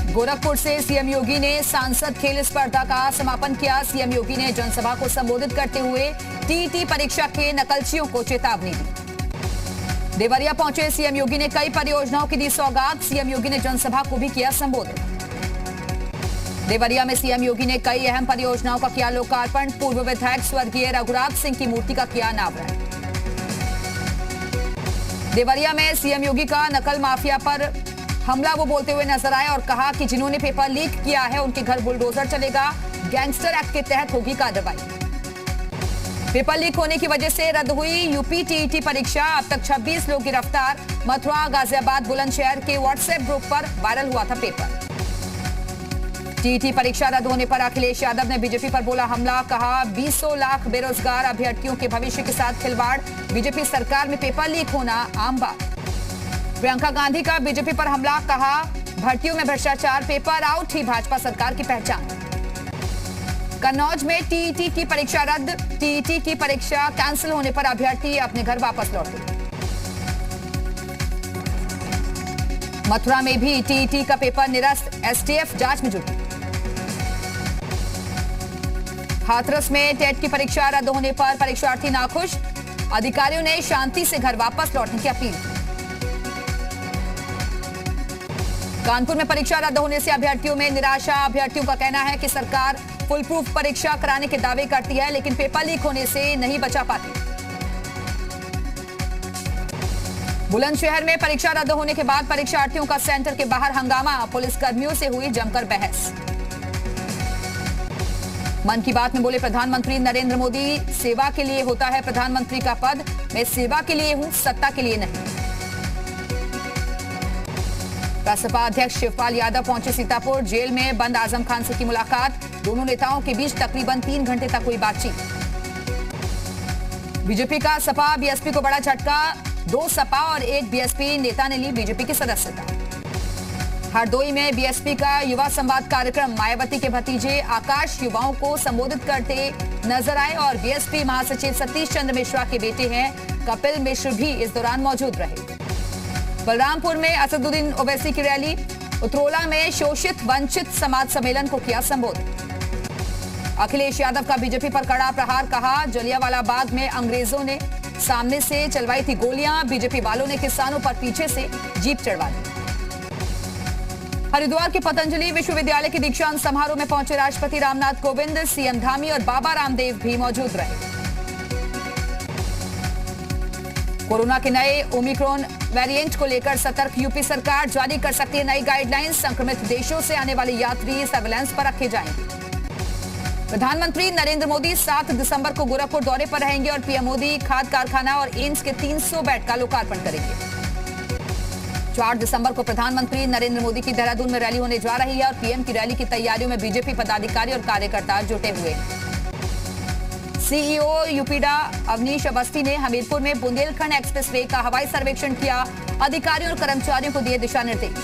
गोरखपुर से सीएम योगी ने सांसद खेल स्पर्धा का समापन किया। सीएम योगी ने जनसभा को संबोधित करते हुए टीईटी परीक्षा के नकलचियों को चेतावनी दी। देवरिया पहुंचे सीएम योगी ने कई परियोजनाओं की दी सौगात। सीएम योगी ने जनसभा को भी किया संबोधित। देवरिया में सीएम योगी ने कई अहम परियोजनाओं का किया लोकार्पण। पूर्व विधायक स्वर्गीय रघुराज सिंह की मूर्ति का किया अनावरण। देवरिया में सीएम योगी का नकल माफिया पर हमला वो बोलते हुए नजर आए और कहा कि जिन्होंने पेपर लीक किया है उनके घर बुलडोजर चलेगा। गैंगस्टर एक्ट के तहत होगी कार्रवाई। पेपर लीक होने की वजह से रद्द हुई यूपी टीईटी परीक्षा। अब तक 26 लोग गिरफ्तार। मथुरा, गाजियाबाद, बुलंदशहर के व्हाट्सएप ग्रुप पर वायरल हुआ था पेपर। टीईटी परीक्षा रद्द होने पर अखिलेश यादव ने बीजेपी पर बोला हमला। कहा 200 लाख बेरोजगार अभ्यर्थियों के भविष्य के साथ खिलवाड़। बीजेपी सरकार में पेपर लीक होना आम बात। प्रियंका गांधी का बीजेपी पर हमला। कहा भर्तियों में भ्रष्टाचार, पेपर आउट ही भाजपा सरकार की पहचान। कन्नौज में टीईटी की परीक्षा रद्द। टीईटी की परीक्षा कैंसिल होने पर अभ्यर्थी अपने घर वापस लौटे। मथुरा में भी टीईटी का पेपर निरस्त। एसटीएफ जांच में जुटी। हाथरस में टेट की परीक्षा रद्द होने पर परीक्षार्थी नाखुश। अधिकारियों ने शांति से घर वापस लौटने की अपील की। कानपुर में परीक्षा रद्द होने से अभ्यर्थियों में निराशा। अभ्यर्थियों का कहना है कि सरकार फुल प्रूफ परीक्षा कराने के दावे करती है लेकिन पेपर लीक होने से नहीं बचा पाती। बुलंदशहर में परीक्षा रद्द होने के बाद परीक्षार्थियों का सेंटर के बाहर हंगामा। पुलिसकर्मियों से हुई जमकर बहस। मन की बात में बोले प्रधानमंत्री नरेंद्र मोदी, सेवा के लिए होता है प्रधानमंत्री का पद। मैं सेवा के लिए हूं, सत्ता के लिए नहीं। बसपा अध्यक्ष शिवपाल यादव पहुंचे सीतापुर। जेल में बंद आजम खान से की मुलाकात। दोनों नेताओं के बीच तकरीबन 3 घंटे तक हुई बातचीत। बीजेपी का सपा बीएसपी को बड़ा झटका। 2 सपा और 1 बीएसपी नेता ने ली बीजेपी की सदस्यता। हरदोई में बीएसपी का युवा संवाद कार्यक्रम। मायावती के भतीजे आकाश युवाओं को संबोधित करते नजर आए और बीएसपी महासचिव सतीश चंद्र मिश्रा के बेटे हैं कपिल मिश्र भी इस दौरान मौजूद रहे। बलरामपुर में असदुद्दीन ओवैसी की रैली। उतरोला में शोषित वंचित समाज सम्मेलन को किया संबोधित। अखिलेश यादव का बीजेपी पर कड़ा प्रहार। कहा जलियांवाला बाग में अंग्रेजों ने सामने से चलवाई थी गोलियां। बीजेपी वालों ने किसानों पर पीछे से जीप चढ़वा दी। हरिद्वार के पतंजलि विश्वविद्यालय के दीक्षांत समारोह में पहुंचे राष्ट्रपति रामनाथ कोविंद। सीएम धामी और बाबा रामदेव भी मौजूद रहे। कोरोना के नए ओमिक्रॉन वेरिएंट को लेकर सतर्क। यूपी सरकार जारी कर सकती है नई गाइडलाइंस। संक्रमित देशों से आने वाले यात्री सर्विलांस पर रखे जाएंगे। प्रधानमंत्री नरेंद्र मोदी 7 दिसंबर को गोरखपुर दौरे पर रहेंगे और पीएम मोदी खाद कारखाना और एम्स के 300 बेड का लोकार्पण करेंगे। 4 दिसंबर को प्रधानमंत्री नरेंद्र मोदी की देहरादून में रैली होने जा रही है और पीएम की रैली की तैयारियों में बीजेपी पदाधिकारी और कार्यकर्ता जुटे हुए हैं। सीईओ यूपीडा अवनीश अवस्थी ने हमीरपुर में बुंदेलखंड एक्सप्रेसवे का हवाई सर्वेक्षण किया। अधिकारियों और कर्मचारियों को दिए दिशा निर्देश।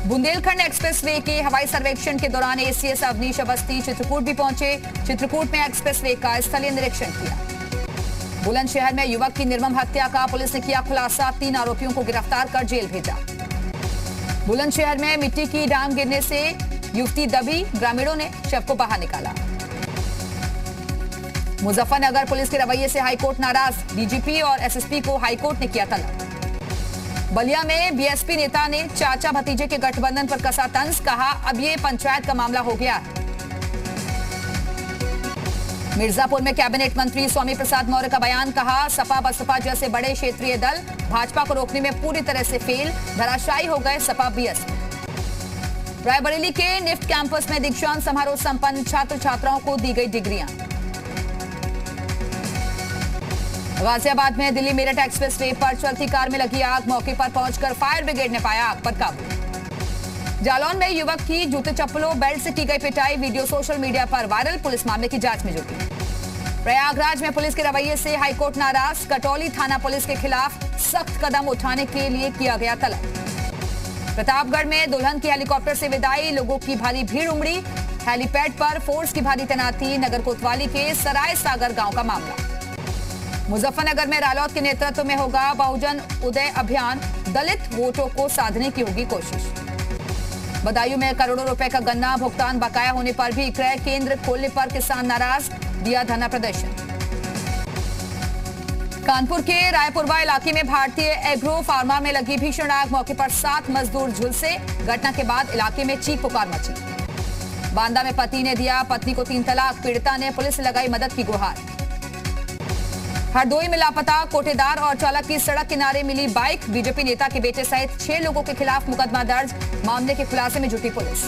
बुंदेलखंड एक्सप्रेसवे के हवाई सर्वेक्षण के दौरान एसीएस अवनीश अवस्थी चित्रकूट भी पहुंचे। चित्रकूट में एक्सप्रेसवे का स्थलीय निरीक्षण किया। बुलंदशहर में युवक की निर्मम हत्या का पुलिस ने किया खुलासा। 3 आरोपियों को गिरफ्तार कर जेल भेजा। बुलंदशहर में मिट्टी की डाम गिरने से युवती दबी। ग्रामीणों ने शव को बाहर निकाला। मुजफ्फरनगर पुलिस के रवैये से हाईकोर्ट नाराज। डीजीपी और एसएसपी को हाईकोर्ट ने किया तलब। बलिया में बीएसपी नेता ने चाचा भतीजे के गठबंधन पर कसा तंज। कहा अब ये पंचायत का मामला हो गया। मिर्जापुर में कैबिनेट मंत्री स्वामी प्रसाद मौर्य का बयान। कहा सपा बसपा जैसे बड़े क्षेत्रीय दल भाजपा को रोकने में पूरी तरह से फेल। धराशायी हो गए सपा बीएसपी। रायबरेली के निफ्ट कैंपस में दीक्षांत समारोह संपन्न। छात्र छात्राओं को दी गई डिग्रियां। गाजियाबाद में दिल्ली मेरठ एक्सप्रेसवे पर चलती कार में लगी आग। मौके पर पहुंचकर फायर ब्रिगेड ने पाया आग पर काबू। जालौन में युवक की जूते चप्पलों बेल्ट से की गई पिटाई। वीडियो सोशल मीडिया पर वायरल। पुलिस मामले की जांच में जुटी। प्रयागराज में पुलिस के रवैये से हाईकोर्ट नाराज। कटौली थाना पुलिस के खिलाफ सख्त कदम उठाने के लिए किया गया तलब। प्रतापगढ़ में दुल्हन की हेलीकॉप्टर से विदाई। लोगों की भारी भीड़ उमड़ी। हेलीपैड पर फोर्स की भारी तैनाती। नगर कोतवाली के सराय सागर गांव का मामला। मुजफ्फरनगर में रालोद के नेतृत्व में होगा बहुजन उदय अभियान। दलित वोटों को साधने की होगी कोशिश। बदायूं में करोड़ों रुपए का गन्ना भुगतान बकाया होने पर भी क्रय केंद्र खोलने पर किसान नाराज, दिया धरना प्रदर्शन। कानपुर के रायपुरवा इलाके में भारतीय एग्रो फार्मा में लगी भीषण आग, मौके पर 7 मजदूर झुलसे। घटना के बाद इलाके में चीख पुकार मची। बांदा में पति ने दिया पत्नी को 3 तलाक, पीड़िता ने पुलिस से लगाई मदद की गुहार। हरदोई में लापता कोटेदार और चालक की सड़क किनारे मिली बाइक, बीजेपी नेता के बेटे सहित 6 लोगों के खिलाफ मुकदमा दर्ज, मामले के खुलासे में जुटी पुलिस।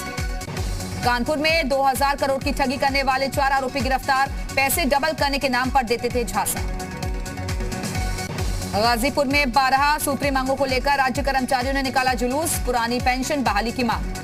कानपुर में 2000 करोड़ की ठगी करने वाले 4 आरोपी गिरफ्तार, पैसे डबल करने के नाम पर देते थे झांसा। गाजीपुर में 12 सूत्री मांगों को लेकर राज्य कर्मचारियों ने निकाला जुलूस, पुरानी पेंशन बहाली की मांग।